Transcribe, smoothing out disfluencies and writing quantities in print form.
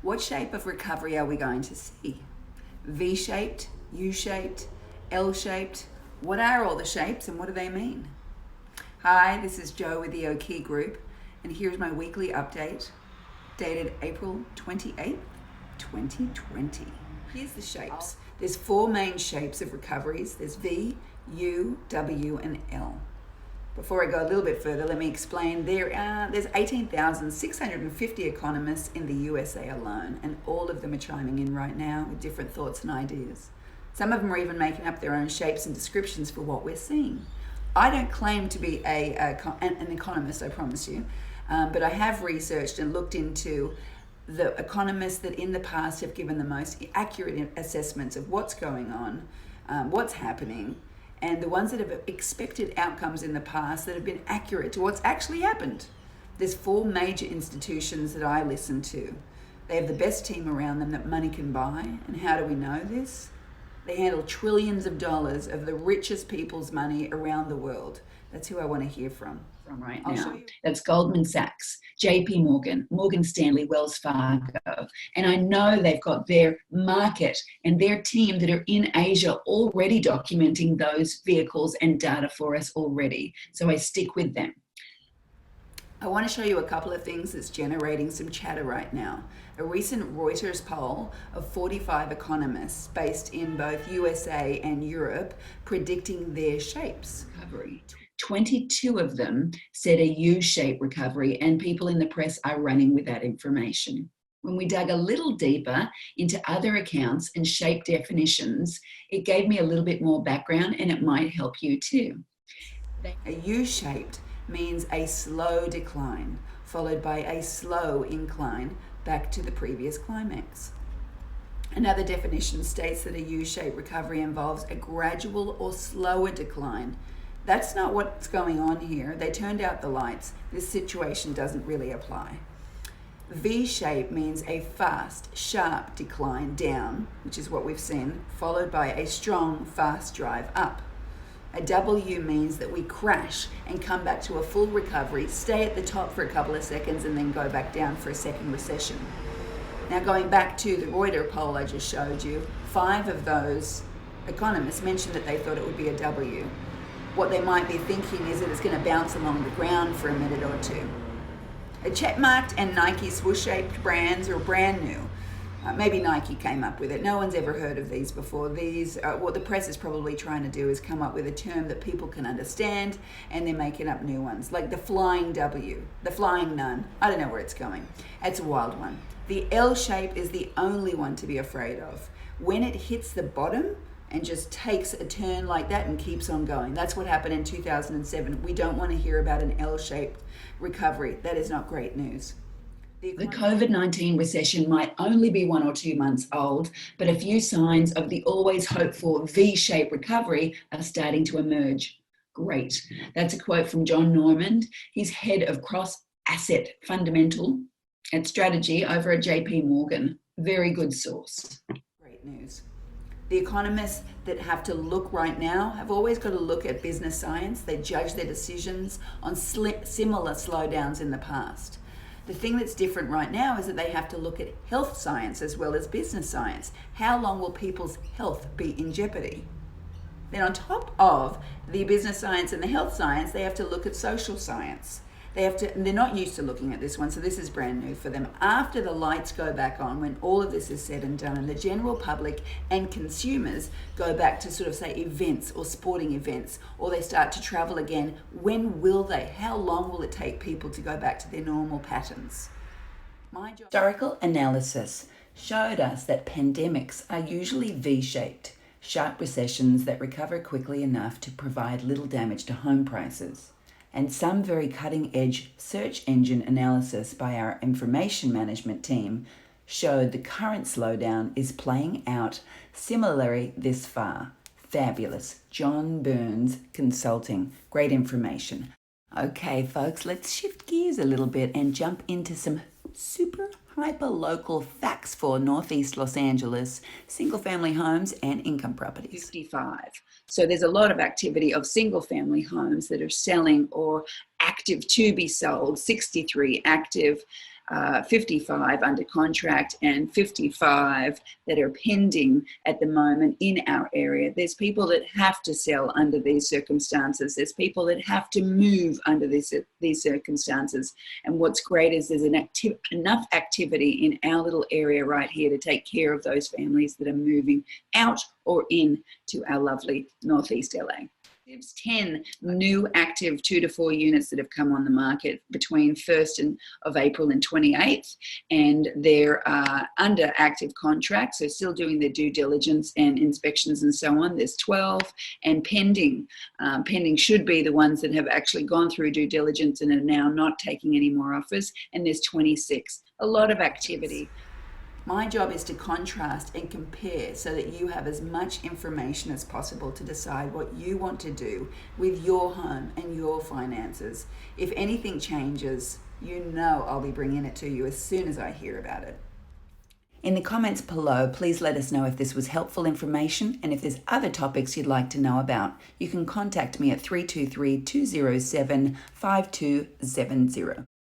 What shape of recovery are we going to see? V-shaped, U-shaped, L-shaped? What are all the shapes and what do they mean? Hi, this is Jo with the OK Group, and here's my weekly update dated April 28th, 2020. Here's the shapes. There's four main shapes of recoveries. There's V, U, W, and L. Before I go a little bit further, let me explain. There's 18,650 economists in the USA alone, and all of them are chiming in right now with different thoughts and ideas. Some of them are even making up their own shapes and descriptions for what we're seeing. I don't claim to be an economist, I promise you, but I have researched and looked into the economists that in the past have given the most accurate assessments of what's going on, what's happening, and the ones that have expected outcomes in the past that have been accurate to what's actually happened. There's four major institutions that I listen to. They have the best team around them that money can buy. And how do we know this? They handle trillions of dollars of the richest people's money around the world. That's who I want to hear from right now. That's Goldman Sachs, JP Morgan, Morgan Stanley, Wells Fargo. And I know they've got their market and their team that are in Asia already documenting those vehicles and data for us already. So I stick with them. I want to show you a couple of things that's generating some chatter right now. A recent Reuters poll of 45 economists based in both USA and Europe predicting their shapes. Recovery. 22 of them said a U-shaped recovery, and people in the press are running with that information. When we dug a little deeper into other accounts and shape definitions, it gave me a little bit more background, and it might help you too. A U-shaped means a slow decline, followed by a slow incline back to the previous climax. Another definition states that a U-shaped recovery involves a gradual or slower decline. That's not what's going on here. They turned out the lights. This situation doesn't really apply. V-shape means a fast, sharp decline down, which is what we've seen, followed by a strong, fast drive up. A W means that we crash and come back to a full recovery, stay at the top for a couple of seconds, and then go back down for a second recession. Now, going back to the Reuters poll I just showed you, 5 of those economists mentioned that they thought it would be a W. What they might be thinking is that it's going to bounce along the ground for a minute or two. A checkmarked and Nike swoosh-shaped brands are brand new. Maybe Nike came up with it. No one's ever heard of these before. What the press is probably trying to do is come up with a term that people can understand, and they're making up new ones, like the flying W, the flying nun. I don't know where it's going. It's a wild one. The L shape is the only one to be afraid of. When it hits the bottom and just takes a turn like that and keeps on going. That's what happened in 2007. We don't want to hear about an L-shaped recovery. That is not great news. The COVID-19 recession might only be 1 or 2 months old, but a few signs of the always hoped for V-shaped recovery are starting to emerge. Great. That's a quote from John Normand. He's head of cross-asset fundamental and strategy over at JP Morgan. Very good source. Great news. The economists that have to look right now have always got to look at business science. They judge their decisions on similar slowdowns in the past. The thing that's different right now is that they have to look at health science as well as business science. How long will people's health be in jeopardy? Then on top of the business science and the health science, they have to look at social science. They're not used to looking at this one, so this is brand new for them. After the lights go back on, when all of this is said and done, and the general public and consumers go back to sort of say events or sporting events, or they start to travel again, when will they? How long will it take people to go back to their normal patterns? Historical analysis showed us that pandemics are usually V-shaped, sharp recessions that recover quickly enough to provide little damage to home prices. And some very cutting-edge search engine analysis by our information management team showed the current slowdown is playing out similarly this far. Fabulous. John Burns Consulting. Great information. Okay, folks, let's shift gears a little bit and jump into some super hyper-local facts for Northeast Los Angeles, single-family homes and income properties. 55. So there's a lot of activity of single-family homes that are selling or active to be sold. 63 active. 55 under contract and 55 that are pending at the moment in our area. There's people that have to sell under these circumstances. There's people that have to move under these circumstances. And what's great is there's enough activity in our little area right here to take care of those families that are moving out or in to our lovely Northeast LA. There's 10 new active 2 to 4 units that have come on the market between 1st of April and 28th, and they're under active contract, so still doing their due diligence and inspections and so on. There's 12, and pending. Pending should be the ones that have actually gone through due diligence and are now not taking any more offers, and there's 26. A lot of activity. My job is to contrast and compare so that you have as much information as possible to decide what you want to do with your home and your finances. If anything changes, you know I'll be bringing it to you as soon as I hear about it. In the comments below, please let us know if this was helpful information, and if there's other topics you'd like to know about. You can contact me at 323 207 5270.